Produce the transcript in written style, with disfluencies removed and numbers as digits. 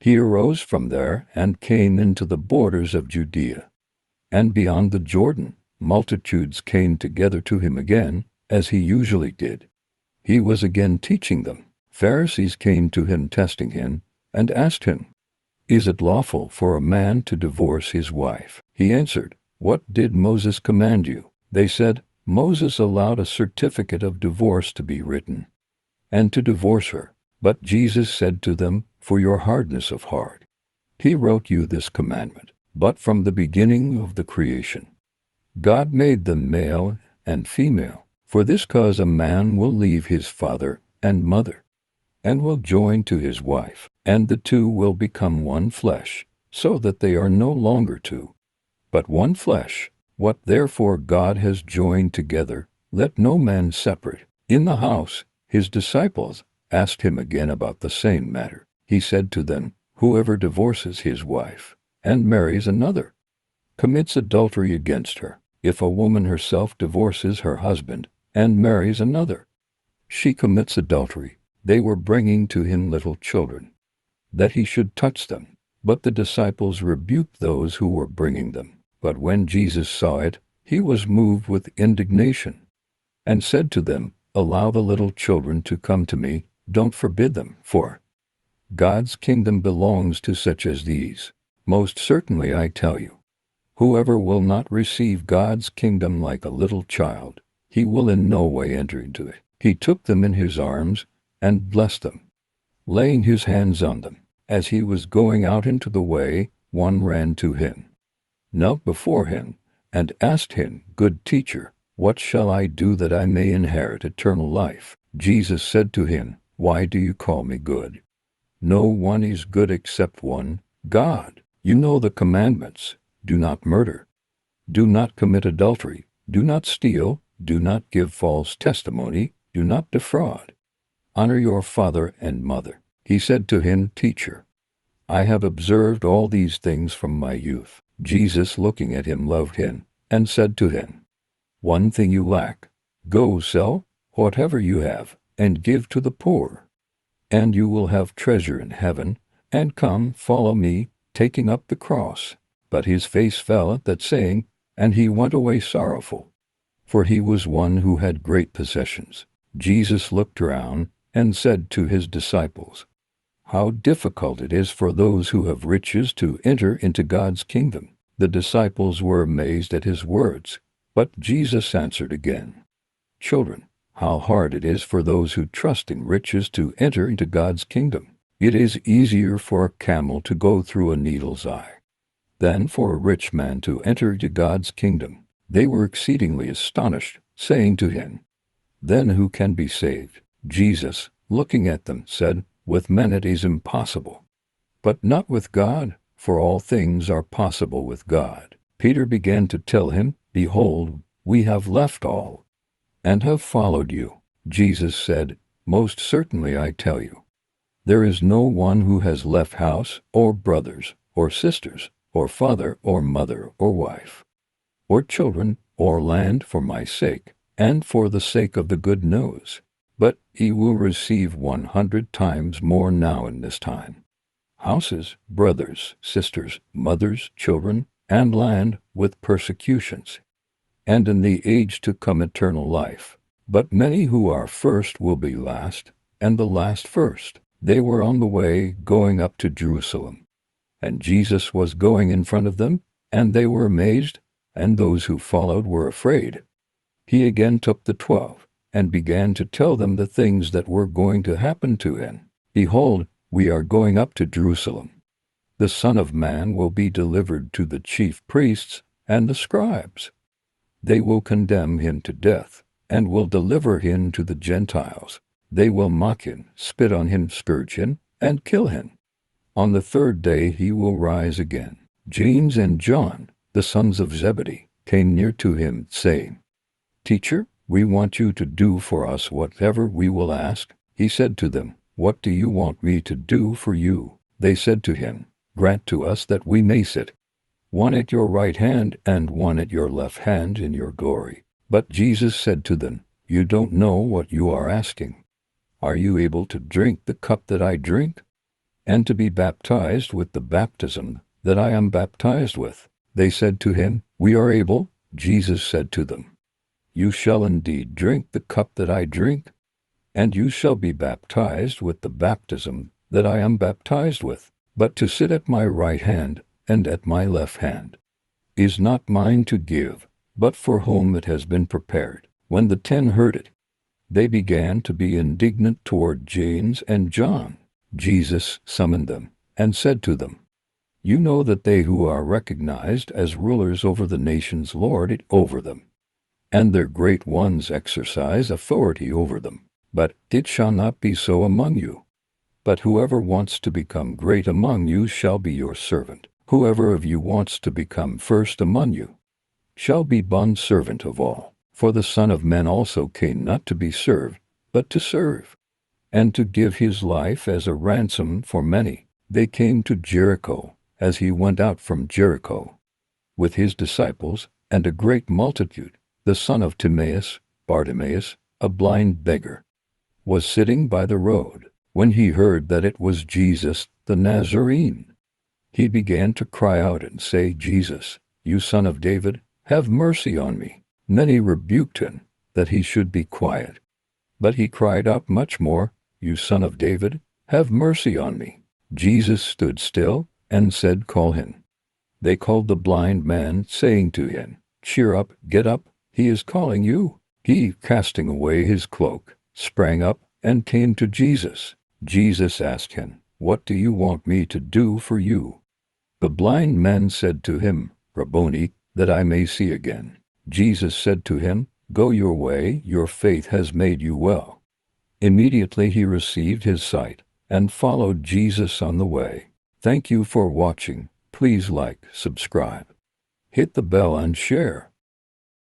He arose from there and came into the borders of Judea. And beyond the Jordan, multitudes came together to him again, as he usually did. He was again teaching them. Pharisees came to him testing him, and asked him, "Is it lawful for a man to divorce his wife?" He answered, "What did Moses command you?" They said, "Moses allowed a certificate of divorce to be written, and to divorce her." But Jesus said to them, "For your hardness of heart, he wrote you this commandment. But from the beginning of the creation, God made them male and female. For this cause a man will leave his father and mother, and will join to his wife, and the two will become one flesh, so that they are no longer two, but one flesh. What therefore God has joined together, let no man separate." In the house, his disciples asked him again about the same matter. He said to them, "Whoever divorces his wife and marries another commits adultery against her. If a woman herself divorces her husband and marries another, she commits adultery." They were bringing to him little children, that he should touch them. But the disciples rebuked those who were bringing them. But when Jesus saw it, he was moved with indignation, and said to them, "Allow the little children to come to me, don't forbid them, for God's kingdom belongs to such as these. Most certainly I tell you, whoever will not receive God's kingdom like a little child, he will in no way enter into it." He took them in his arms and blessed them, laying his hands on them. As he was going out into the way, one ran to him, knelt before him, and asked him, "Good teacher, what shall I do that I may inherit eternal life?" Jesus said to him, "Why do you call me good? No one is good except one, God. You know the commandments: do not murder, do not commit adultery, do not steal, do not give false testimony, do not defraud. Honor your father and mother." He said to him, "Teacher, I have observed all these things from my youth." Jesus, looking at him, loved him, and said to him, "One thing you lack. Go sell whatever you have, and give to the poor, and you will have treasure in heaven, and come, follow me," taking up the cross. But his face fell at that saying, and he went away sorrowful, for he was one who had great possessions. Jesus looked around and said to his disciples, "How difficult it is for those who have riches to enter into God's kingdom." The disciples were amazed at his words, but Jesus answered again, "Children, how hard it is for those who trust in riches to enter into God's kingdom. It is easier for a camel to go through a needle's eye than for a rich man to enter into God's kingdom." They were exceedingly astonished, saying to him, "Then who can be saved?" Jesus, looking at them, said, "With men it is impossible, but not with God, for all things are possible with God." Peter began to tell him, "Behold, we have left all, and have followed you." Jesus said, "Most certainly I tell you, there is no one who has left house, or brothers, or sisters, or father, or mother, or wife, or children, or land for my sake, and for the sake of the good news, but he will receive 100 times more now in this time, houses, brothers, sisters, mothers, children, and land, with persecutions, and in the age to come eternal life. But many who are first will be last, and the last first." They were on the way going up to Jerusalem, and Jesus was going in front of them, and they were amazed, and those who followed were afraid. He again took the 12, and began to tell them the things that were going to happen to him. "Behold, we are going up to Jerusalem. The Son of Man will be delivered to the chief priests and the scribes. They will condemn him to death, and will deliver him to the Gentiles. They will mock him, spit on him, scourge him, and kill him. On the third day he will rise again." James and John, the sons of Zebedee, came near to him, saying, "Teacher, we want you to do for us whatever we will ask." He said to them, "What do you want me to do for you?" They said to him, "Grant to us that we may sit, one at your right hand and one at your left hand in your glory." But Jesus said to them, "You don't know what you are asking. Are you able to drink the cup that I drink, and to be baptized with the baptism that I am baptized with. They said to him, We are able. Jesus said to them, You shall indeed drink the cup that I drink, and you shall be baptized with the baptism that I am baptized with. But to sit at my right hand and at my left hand is not mine to give, but for whom it has been prepared. When the 10 heard it, they began to be indignant toward James and John. Jesus summoned them and said to them, You know that they who are recognized as rulers over the nations lord it over them, and their great ones exercise authority over them. But it shall not be so among you. But whoever wants to become great among you shall be your servant. Whoever of you wants to become first among you shall be bondservant of all. For the Son of Man also came not to be served, but to serve, and to give his life as a ransom for many. They came to Jericho, as he went out from Jericho, with his disciples and a great multitude. The son of Timaeus, Bartimaeus, a blind beggar, was sitting by the road. When he heard that it was Jesus the Nazarene, he began to cry out and say, Jesus, you son of David, have mercy on me. Many rebuked him, that he should be quiet. But he cried out much more, You son of David, have mercy on me. Jesus stood still, and said, Call him. They called the blind man, saying to him, Cheer up, get up, he is calling you. He, casting away his cloak, sprang up, and came to Jesus. Jesus asked him, What do you want me to do for you? The blind man said to him, Rabboni, that I may see again. Jesus said to him, Go your way, your faith has made you well. Immediately he received his sight, and followed Jesus on the way. Thank you for watching. Please like, subscribe, hit the bell and share.